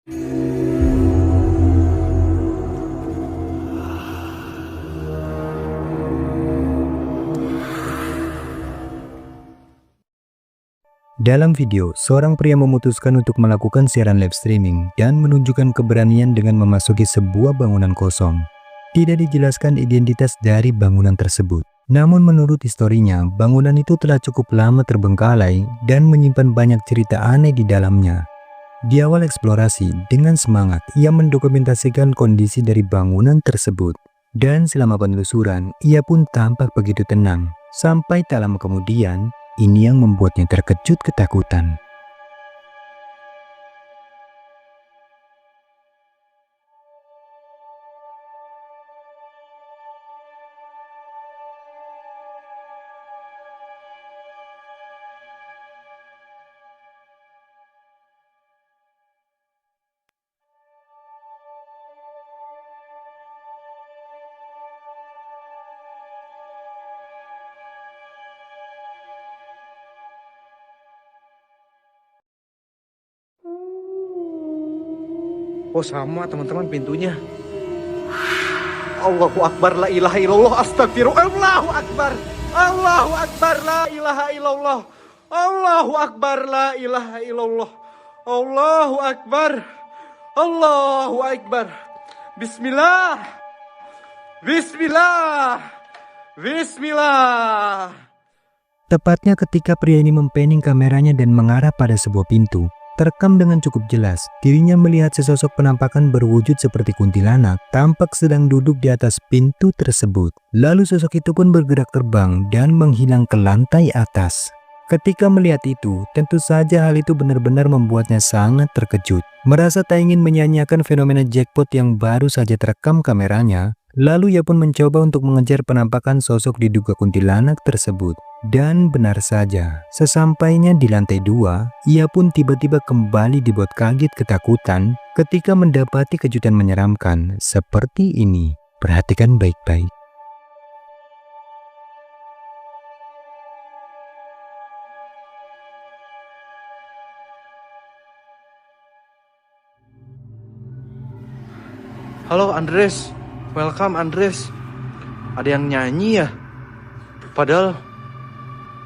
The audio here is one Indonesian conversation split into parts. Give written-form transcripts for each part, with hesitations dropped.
Dalam video, seorang pria memutuskan untuk melakukan siaran live streaming dan menunjukkan keberanian dengan memasuki sebuah bangunan kosong. Tidak dijelaskan identitas dari bangunan tersebut. Namun menurut historinya, bangunan itu telah cukup lama terbengkalai dan menyimpan banyak cerita aneh di dalamnya. Di awal eksplorasi, dengan semangat, ia mendokumentasikan kondisi dari bangunan tersebut. Dan selama penelusuran, ia pun tampak begitu tenang. Sampai tak lama kemudian, ini yang membuatnya terkejut ketakutan. Oh sama teman-teman pintunya. Allahu Akbar, la ilaha illallah, astagfirullah, Allahu Akbar, Allahu Akbar, la ilaha illallah, Allahu Akbar, la ilaha illallah, Allahu Akbar, Allahu Akbar, Bismillah, Bismillah, Bismillah. Tepatnya ketika pria ini mempanning kameranya dan mengarah pada sebuah pintu, terekam dengan cukup jelas, dirinya melihat sesosok penampakan berwujud seperti kuntilanak tampak sedang duduk di atas pintu tersebut. Lalu sosok itu pun bergerak terbang dan menghilang ke lantai atas. Ketika melihat itu, tentu saja hal itu benar-benar membuatnya sangat terkejut. Merasa tak ingin menyanyiakan fenomena jackpot yang baru saja terekam kameranya, lalu ia pun mencoba untuk mengejar penampakan sosok diduga kuntilanak tersebut. Dan benar saja, sesampainya di lantai 2, ia pun tiba-tiba kembali dibuat kaget ketakutan ketika mendapati kejutan menyeramkan seperti ini. Perhatikan baik-baik. Halo Andres, welcome Andres. Ada yang nyanyi ya? Padahal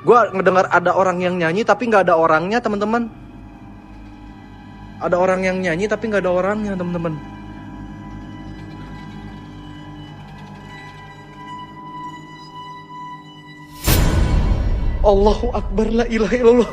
gue ngedengar ada orang yang nyanyi tapi nggak ada orangnya teman-teman. Ada orang yang nyanyi tapi nggak ada orangnya teman-teman. Allahu Akbar, la ilaha illallah.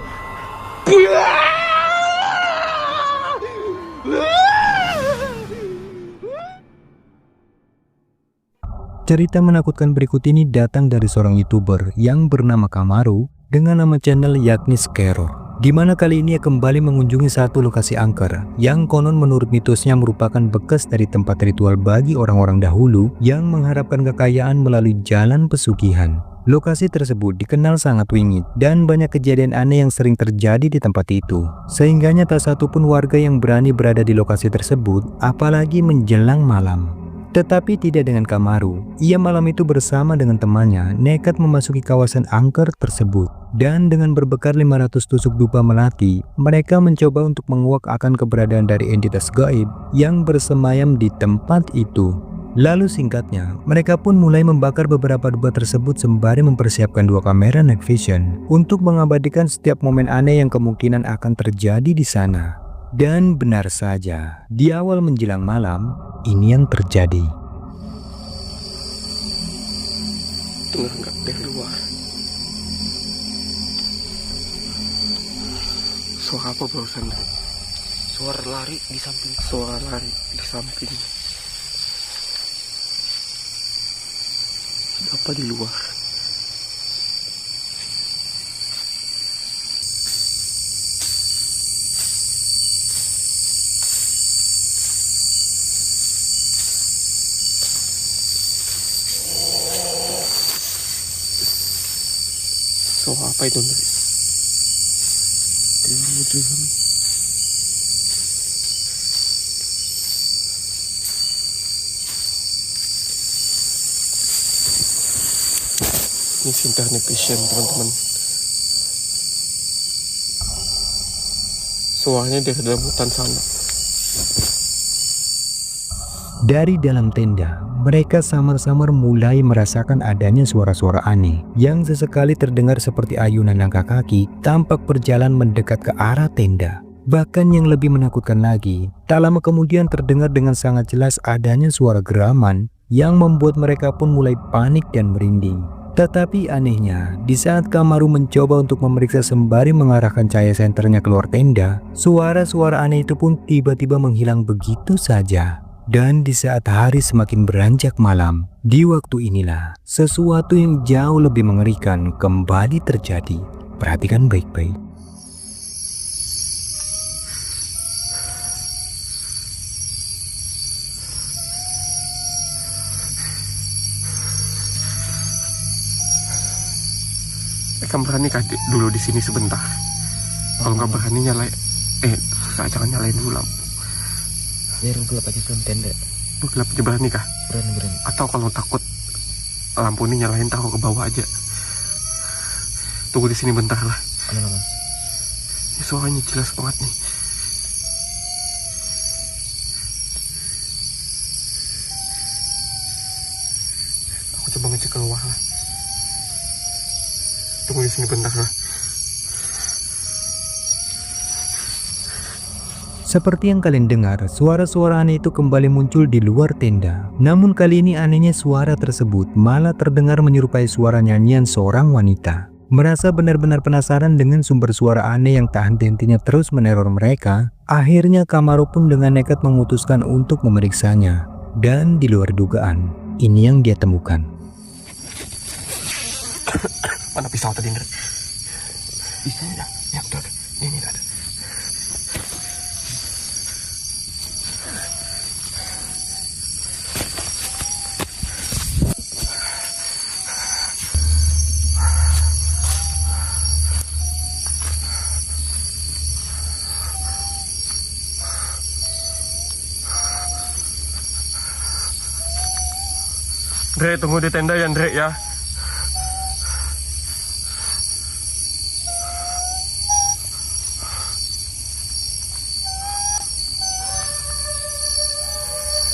Cerita menakutkan berikut ini datang dari seorang YouTuber yang bernama Kamaru dengan nama channel yakni Scaror, di mana kali ini ia kembali mengunjungi satu lokasi angker yang konon menurut mitosnya merupakan bekas dari tempat ritual bagi orang-orang dahulu yang mengharapkan kekayaan melalui jalan pesugihan. Lokasi tersebut dikenal sangat wingit dan banyak kejadian aneh yang sering terjadi di tempat itu, sehingganya tak satu pun warga yang berani berada di lokasi tersebut apalagi menjelang malam. Tetapi tidak dengan Kamaru, ia malam itu bersama dengan temannya nekat memasuki kawasan angker tersebut. Dan dengan berbekal 500 tusuk dupa melati, mereka mencoba untuk menguak akan keberadaan dari entitas gaib yang bersemayam di tempat itu. Lalu singkatnya, mereka pun mulai membakar beberapa dupa tersebut sembari mempersiapkan 2 kamera night vision untuk mengabadikan setiap momen aneh yang kemungkinan akan terjadi di sana. Dan benar saja, di awal menjelang malam, ini yang terjadi. Dengar nggak dari luar? Suara apa barusan? Suara lari di samping. Suara lari di samping. Apa di luar? Suara apa itu? Drum. Ini cinta night vision teman-teman. Suaranya dari dalam hutan sana. Dari dalam tenda, mereka samar-samar mulai merasakan adanya suara-suara aneh yang sesekali terdengar seperti ayunan langkah kaki tampak berjalan mendekat ke arah tenda. Bahkan yang lebih menakutkan lagi, tak lama kemudian terdengar dengan sangat jelas adanya suara geraman yang membuat mereka pun mulai panik dan merinding. Tetapi anehnya, di saat Kamaru mencoba untuk memeriksa sembari mengarahkan cahaya senternya keluar tenda, suara-suara aneh itu pun tiba-tiba menghilang begitu saja. Dan di saat hari semakin beranjak malam, di waktu inilah sesuatu yang jauh lebih mengerikan kembali terjadi. Perhatikan baik-baik. Kamu berani kah dulu di sini sebentar? Kalau nggak berani nyalain, jangan nyalain dulu lampu. Ya udah gelap aja tuh tenda. Lu gelap aja berani kah? Berani. Atau kalau takut lampu ini nyalain taruh ke bawah aja. Tunggu di sini bentar lah. Aman. Ini suaranya jelas banget nih. Aku coba ngecek keluar lah. Tunggu di sini bentar lah. Seperti yang kalian dengar, suara-suara aneh itu kembali muncul di luar tenda. Namun kali ini anehnya suara tersebut malah terdengar menyerupai suara nyanyian seorang wanita. Merasa benar-benar penasaran dengan sumber suara aneh yang tak henti-hentinya terus meneror mereka, akhirnya Kamaru pun dengan nekat memutuskan untuk memeriksanya. Dan di luar dugaan, ini yang dia temukan. Mana pisau tadi, Ndre? Pisau ya? Ya udah. Ini ada. Ndre, tunggu di tenda ya, Ndre ya.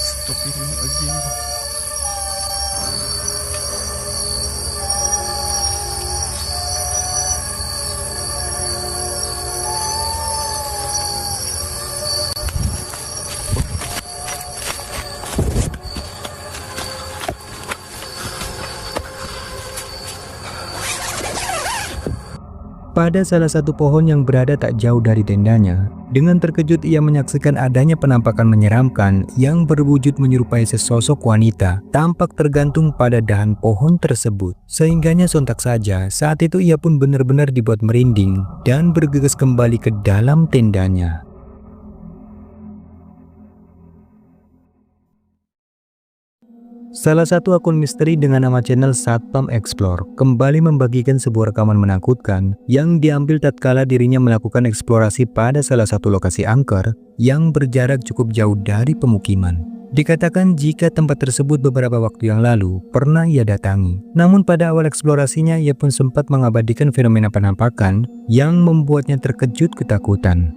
Stop ini lagi. Pada salah satu pohon yang berada tak jauh dari tendanya, dengan terkejut ia menyaksikan adanya penampakan menyeramkan yang berwujud menyerupai sesosok wanita tampak tergantung pada dahan pohon tersebut. Sehingganya sontak saja saat itu ia pun benar-benar dibuat merinding dan bergegas kembali ke dalam tendanya. Salah satu akun misteri dengan nama channel Satpam Explore kembali membagikan sebuah rekaman menakutkan yang diambil tatkala dirinya melakukan eksplorasi pada salah satu lokasi angker yang berjarak cukup jauh dari pemukiman. Dikatakan jika tempat tersebut beberapa waktu yang lalu pernah ia datangi. Namun pada awal eksplorasinya ia pun sempat mengabadikan fenomena penampakan yang membuatnya terkejut ketakutan.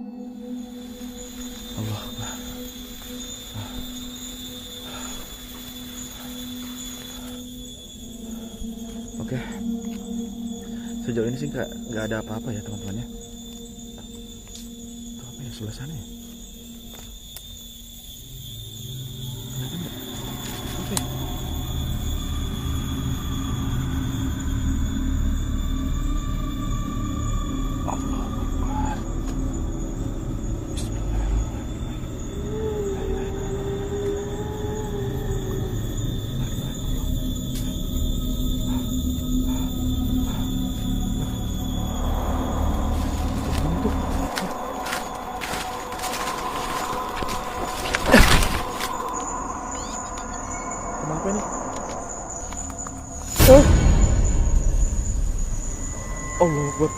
Oke, sejauh ini sih nggak ada apa-apa ya teman-teman ya. Itu apa ya sebelah sana ya? Kelihatan nggak? Oke. Allah Akbar. Kenapa ini? Allah Akbar.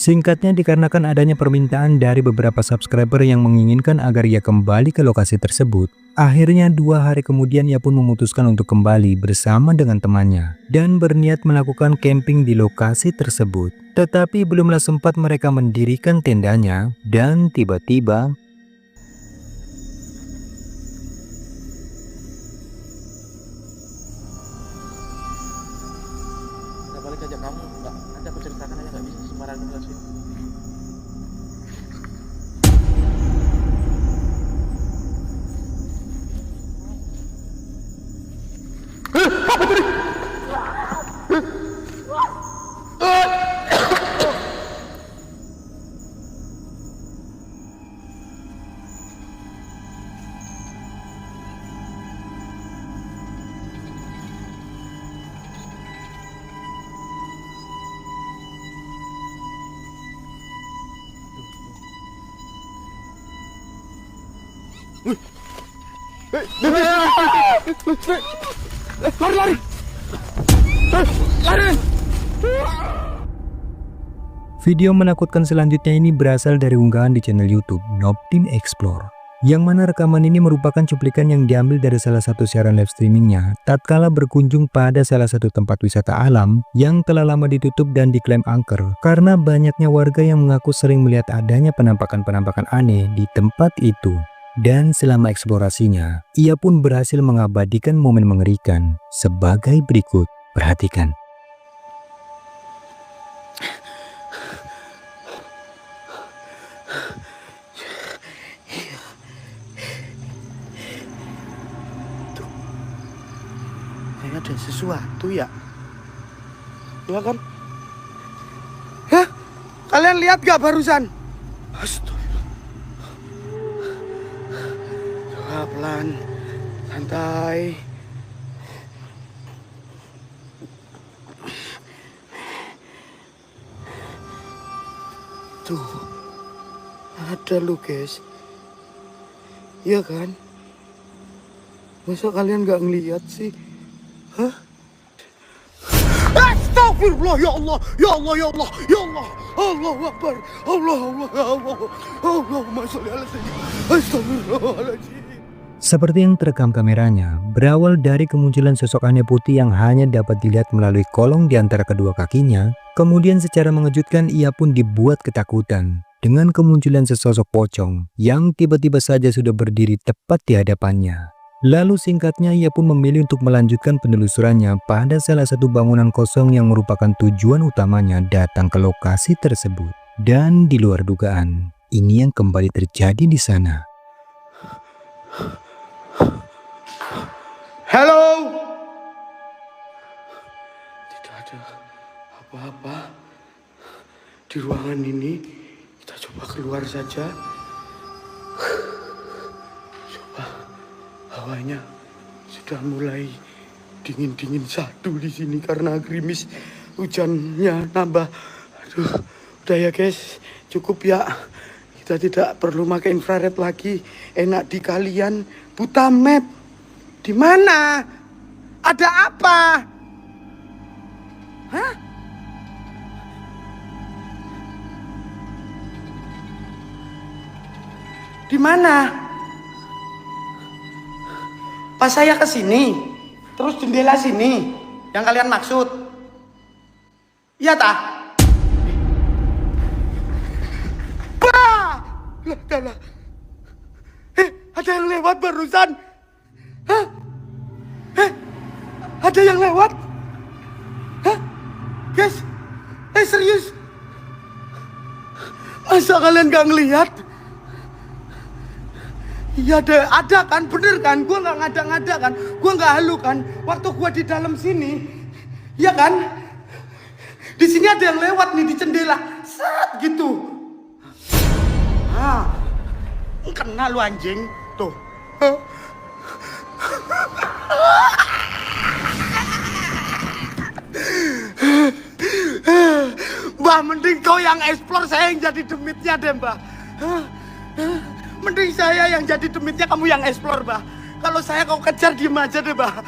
Singkatnya, dikarenakan adanya permintaan dari beberapa subscriber yang menginginkan agar ia kembali ke lokasi tersebut, akhirnya 2 hari kemudian ia pun memutuskan untuk kembali bersama dengan temannya dan berniat melakukan camping di lokasi tersebut. Tetapi belumlah sempat mereka mendirikan tendanya dan tiba-tiba Kita balik aja kamu, nggak? Nanti aku ceritakan aja, nggak bisa sembarangan sih. Lari! Lari! video menakutkan selanjutnya ini berasal dari unggahan di channel YouTube Noob Team Explore, yang mana rekaman ini merupakan cuplikan yang diambil dari salah satu siaran live streamingnya tatkala berkunjung pada salah satu tempat wisata alam yang telah lama ditutup dan diklaim angker karena banyaknya warga yang mengaku sering melihat adanya penampakan-penampakan aneh di tempat itu. Dan selama eksplorasinya, ia pun berhasil mengabadikan momen mengerikan sebagai berikut. Perhatikan. Kayaknya ada sesuatu ya. Ya kan? Hah? Kalian lihat gak barusan? Astaga. Pelan, santai. Tuh, ada lu guys. Iya kan? Masa kalian gak ngeliat sih? Hah? Astagfirullah, ya Allah, ya Allah, ya Allah, ya Allah. Allahu Akbar, Allah, Allah, ya Allah. Allahumma sholli ala sayyidina. Astagfirullahaladzim. Seperti yang terekam kameranya, berawal dari kemunculan sosok aneh putih yang hanya dapat dilihat melalui kolong di antara kedua kakinya, kemudian secara mengejutkan ia pun dibuat ketakutan dengan kemunculan sesosok pocong yang tiba-tiba saja sudah berdiri tepat di hadapannya. Lalu singkatnya ia pun memilih untuk melanjutkan penelusurannya pada salah satu bangunan kosong yang merupakan tujuan utamanya datang ke lokasi tersebut. Dan di luar dugaan, ini yang kembali terjadi di sana. Halo. Tidak ada apa-apa di ruangan ini. Kita coba keluar saja. Coba, hawanya sudah mulai dingin-dingin satu di sini karena gerimis, hujannya nambah. Aduh, udah ya guys, cukup ya. Kita tidak perlu pakai infrared lagi. Enak di kalian buta map. Di mana? Ada apa? Hah? Di mana? Pas saya ke sini, terus jendela sini, yang kalian maksud? Iya tah? Lah. Ada yang lewat barusan. Hah? Ada yang lewat? Hah? Guys, serius? Masa kalian gak ngelihat? Iya ada kan, bener kan? Gua gak ngada-ngada kan? Gua gak halu kan? Waktu gua di dalam sini, iya kan? Di sini ada yang lewat nih di jendela, set gitu. Ah, kena lu anjing, tuh. Mbah, mending kau yang explore, saya yang jadi demitnya deh, Mbah. Mending saya yang jadi demitnya, kamu yang explore, Mbah. Kalau saya kau kejar, diem aja deh, Mbah.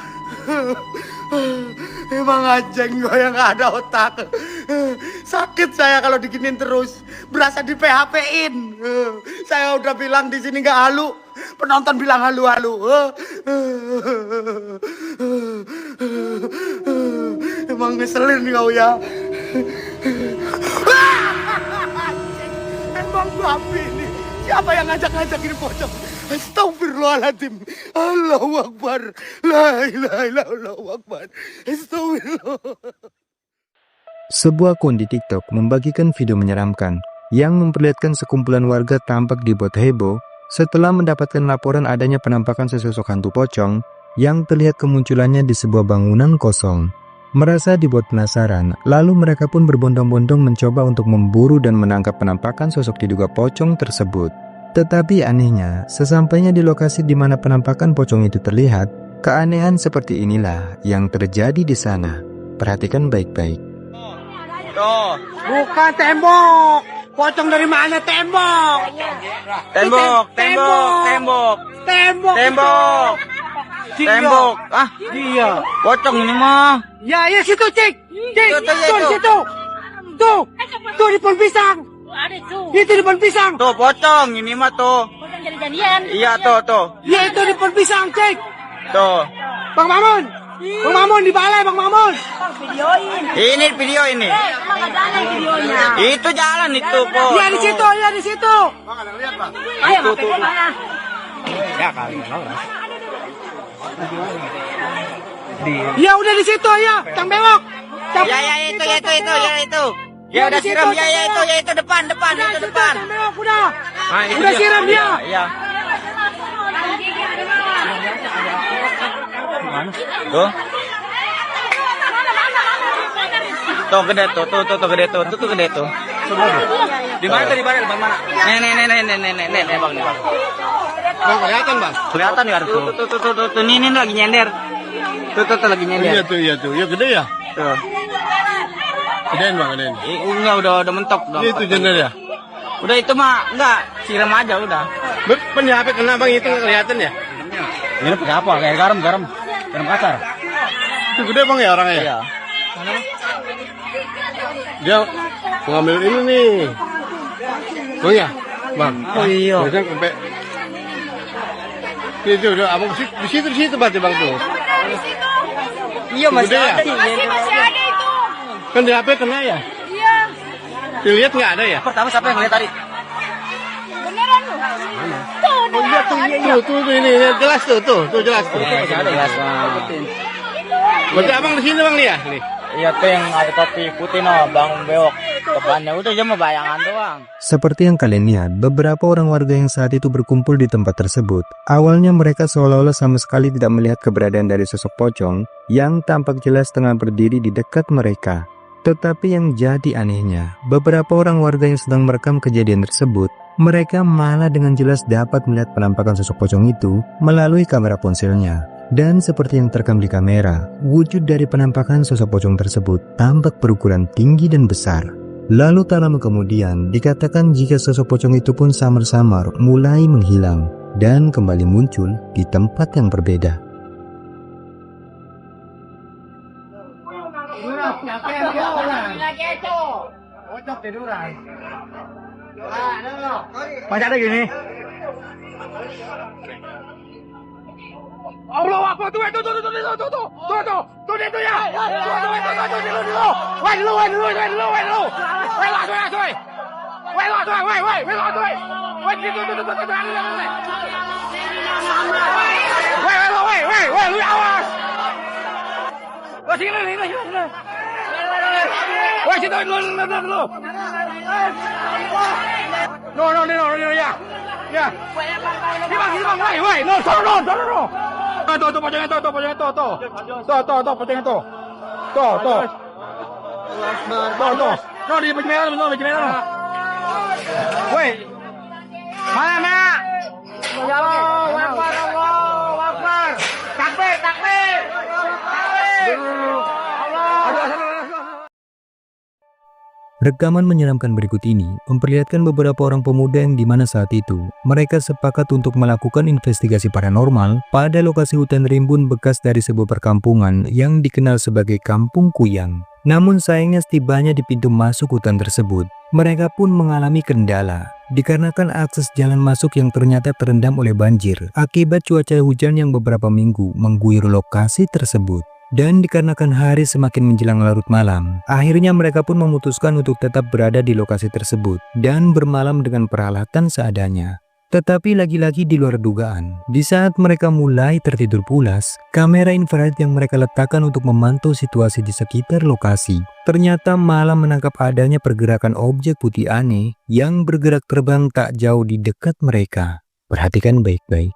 Emang anjing gue yang gak ada otak. Sakit saya kalau diginin terus. Berasa di PHP-in. Saya udah bilang di sini gak halu. Penonton bilang halu-halu. Emang ngeselin kau ya. Emang babi ini. Siapa yang ngajak-ngajak ini pocong? Astagfirullahaladzim. Allahu Akbar. La ilaha illallah. Allahu Akbar. Astagfirullah. Sebuah akun di TikTok membagikan video menyeramkan yang memperlihatkan sekumpulan warga tampak dibuat heboh setelah mendapatkan laporan adanya penampakan sesosok hantu pocong yang terlihat kemunculannya di sebuah bangunan kosong. Merasa dibuat penasaran, lalu mereka pun berbondong-bondong mencoba untuk memburu dan menangkap penampakan sosok diduga pocong tersebut. Tetapi anehnya, sesampainya di lokasi di mana penampakan pocong itu terlihat, keanehan seperti inilah yang terjadi di sana. Perhatikan baik-baik. Tuh, bukan tembok. Pocong dari mana tembok? Tembok. Tembok. Ah, iya. Pocong ini mah. Ya, situ, Cik. Situ. Tuh, di pohon pisang. Itu di pohon pisang. Tuh, pocong ini mah tuh. Pocong jadi-jadian. Iya, tuh. Ya, itu di pohon pisang, Cik. Tuh. Bang Mamun di balai, Bang Mamun. Videoin. Ini video ini. Emang nggak jalan videonya. Itu jalan itu kok. Iya di situ. Ayo, HP gua mana? Ya kali, Ya udah di situ ya, Cang Bewok. Ya itu. Ya udah siram itu depan. Cang Bewok udah. Udah siram dia. Iya. Tuh. Tuh gede tuh. Di mana tadi Bang? Mana? Nih, Bang. Bang, kelihatan, Bang? Kelihatan ya tuh. Tuh, ini lagi nyender. Tuh lagi nyender. Iya tuh. Ya gede ya? Tuh. Gedein, Bang. Enggak, udah mentok dong. Itu jender ya? Udah itu mah enggak, siram aja udah. Pen HP kena, Bang, itu nggak kelihatan ya? Ini pakai apa? Kayak garam kasar. Itu gede, Bang, ya orangnya? Iya. Dia ngambil ini nih. Bang ya? Bang. Oh iya. Dia kan sampai itu udah abang di situ berarti Bang tuh. Iya masih Gede ya? ada. Masih ada itu. Kan di HP kena ya? Iya. Dilihat nggak ada ya? Pertama siapa yang ngeliat tadi? Beneran lu? Tuh ini jelas tuh jelas tuh. Ada jelas. Berarti abang di sini Bang nih ya? Nih. Iya tuh yang ada topi putih no, Bang Bewok. Depannya udah cuma bayangan doang. Seperti yang kalian lihat, beberapa orang warga yang saat itu berkumpul di tempat tersebut, awalnya mereka seolah-olah sama sekali tidak melihat keberadaan dari sosok pocong yang tampak jelas tengah berdiri di dekat mereka. Tetapi yang jadi anehnya, beberapa orang warga yang sedang merekam kejadian tersebut, mereka malah dengan jelas dapat melihat penampakan sosok pocong itu melalui kamera ponselnya. Dan seperti yang terekam di kamera, wujud dari penampakan sosok pocong tersebut tampak berukuran tinggi dan besar. Lalu tak lama kemudian dikatakan jika sosok pocong itu pun samar-samar mulai menghilang dan kembali muncul di tempat yang berbeda. Macam ada gini. Allah Akbar tuh itu dia tuh ya. Woi dulu. Woi, lu awas. Woi sini. Woi situ dulu. No ya. Ya. Di bang, woi, no, sono. Tuh, pocongnya tuh. Pocongnya tuh. Tuh. No, di baju merah. Woi. Mana? Allahu Akbar. Takbir. Rekaman menyeramkan berikut ini memperlihatkan beberapa orang pemuda yang dimana saat itu mereka sepakat untuk melakukan investigasi paranormal pada lokasi hutan rimbun bekas dari sebuah perkampungan yang dikenal sebagai Kampung Kuyang. Namun sayangnya setibanya di pintu masuk hutan tersebut, mereka pun mengalami kendala dikarenakan akses jalan masuk yang ternyata terendam oleh banjir akibat cuaca hujan yang beberapa minggu mengguyur lokasi tersebut. Dan dikarenakan hari semakin menjelang larut malam, akhirnya mereka pun memutuskan untuk tetap berada di lokasi tersebut dan bermalam dengan peralatan seadanya. Tetapi lagi-lagi di luar dugaan, di saat mereka mulai tertidur pulas, kamera infrared yang mereka letakkan untuk memantau situasi di sekitar lokasi ternyata malah menangkap adanya pergerakan objek putih aneh yang bergerak terbang tak jauh di dekat mereka. Perhatikan baik-baik.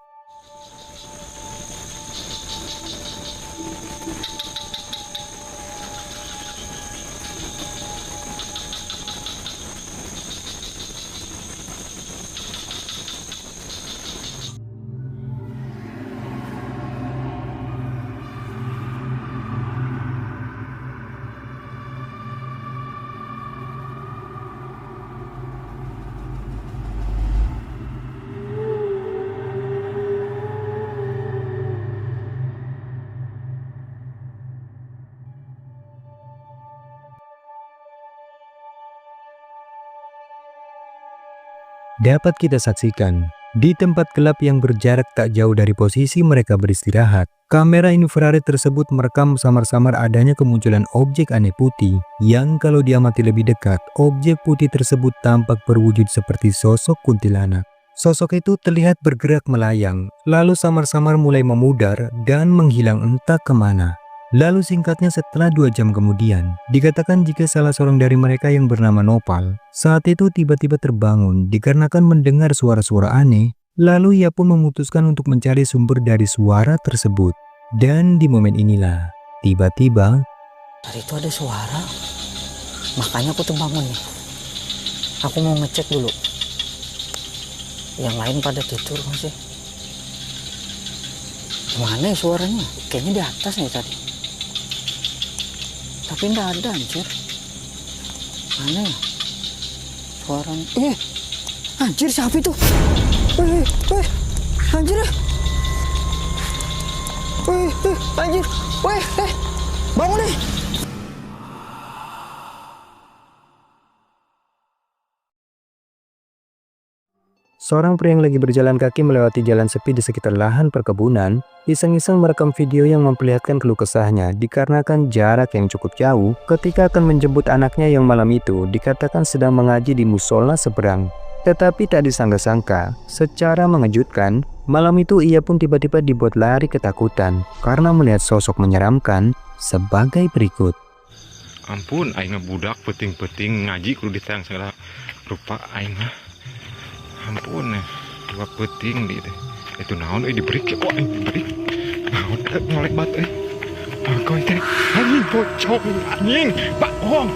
Dapat kita saksikan, di tempat gelap yang berjarak tak jauh dari posisi mereka beristirahat, kamera infrared tersebut merekam samar-samar adanya kemunculan objek aneh putih yang kalau diamati lebih dekat, objek putih tersebut tampak berwujud seperti sosok kuntilanak. Sosok itu terlihat bergerak melayang, lalu samar-samar mulai memudar dan menghilang entah kemana. Lalu singkatnya setelah 2 jam kemudian, dikatakan jika salah seorang dari mereka yang bernama Nopal saat itu tiba-tiba terbangun dikarenakan mendengar suara-suara aneh, lalu ia pun memutuskan untuk mencari sumber dari suara tersebut. Dan di momen inilah, tiba-tiba tadi itu ada suara, makanya aku terbangun nih. Aku mau ngecek dulu. Yang lain pada tidur masih. Mana ya suaranya? Kayaknya di atas nih tadi. Tapi nggak ada anjir. Mana ya suaranya? Anjir siapa itu? Anjir. Anjir. Bangun nih. seorang pria yang lagi berjalan kaki melewati jalan sepi di sekitar lahan perkebunan, iseng-iseng merekam video yang memperlihatkan keluh kesahnya dikarenakan jarak yang cukup jauh ketika akan menjemput anaknya yang malam itu dikatakan sedang mengaji di musola seberang. Tetapi tak disangka-sangka, secara mengejutkan, malam itu ia pun tiba-tiba dibuat lari ketakutan karena melihat sosok menyeramkan sebagai berikut. Ampun, aing budak peting-peting ngaji kudu ditayang segala rupa aing mah. Ampun, dua peting di itu naon diberi kok aing diberi. Naon ngolek batu Kau teh anjing pocong anjing bohong.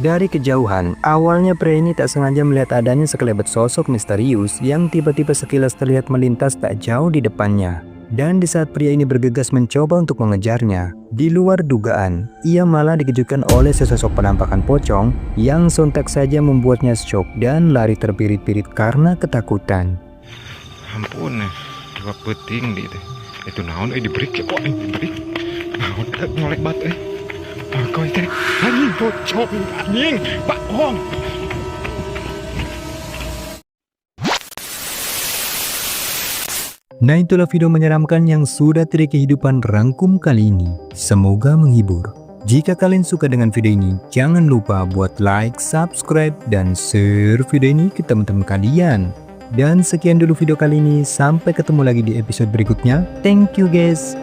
Dari kejauhan, awalnya pria ini tak sengaja melihat adanya sekelebat sosok misterius yang tiba-tiba sekilas terlihat melintas tak jauh di depannya. Dan di saat pria ini bergegas mencoba untuk mengejarnya, di luar dugaan, ia malah dikejutkan oleh sesosok penampakan pocong yang sontak saja membuatnya syok dan lari terpirit-pirit karena ketakutan. Ampun, dua peting di itu naon diberi kok diberi. Naon ngolek batu Kau teh anjing pocong anjing bohong. Nah, itulah video menyeramkan yang sudah Trik Kehidupan rangkum kali ini. Semoga menghibur. Jika kalian suka dengan video ini, jangan lupa buat like, subscribe, dan share video ini ke teman-teman kalian. Dan sekian dulu video kali ini, sampai ketemu lagi di episode berikutnya. Thank you guys.